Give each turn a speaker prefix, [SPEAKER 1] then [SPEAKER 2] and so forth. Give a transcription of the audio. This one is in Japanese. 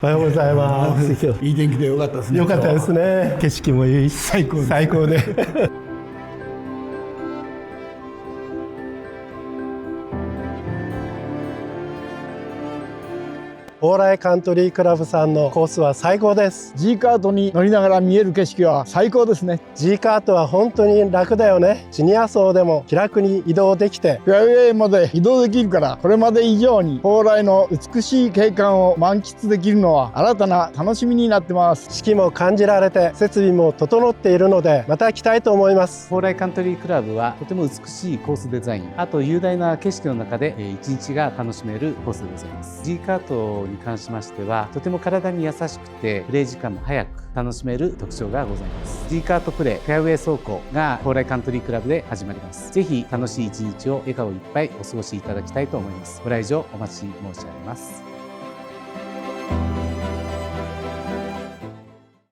[SPEAKER 1] おはようございます。
[SPEAKER 2] いい天気でよかったですね。
[SPEAKER 1] よかったですね。景色もいいし、
[SPEAKER 2] 最高です。
[SPEAKER 1] 最高で。蓬莱カントリークラブさんのコースは最高です。
[SPEAKER 2] G カートに乗りながら見える景色は最高ですね。
[SPEAKER 1] G カートは本当に楽だよね。シニア層でも気楽に移動できて、
[SPEAKER 2] フェアウェイまで移動できるから、これまで以上に蓬莱の美しい景観を満喫できるのは新たな楽しみになってます。
[SPEAKER 1] 四季も感じられて設備も整っているので、また来たいと思います。
[SPEAKER 3] 蓬莱カントリークラブはとても美しいコースデザイン、あと雄大な景色の中で一日が楽しめるコースでございます。 G カートに関しましてはとても体に優しくてプレイ時間も早く楽しめる特徴がございます。 G カートプレイフェアウェイ走行が蓬莱カントリークラブで始まります。ぜひ楽しい一日を笑顔いっぱいお過ごしいただきたいと思います。ご来場お待ち申し上げます。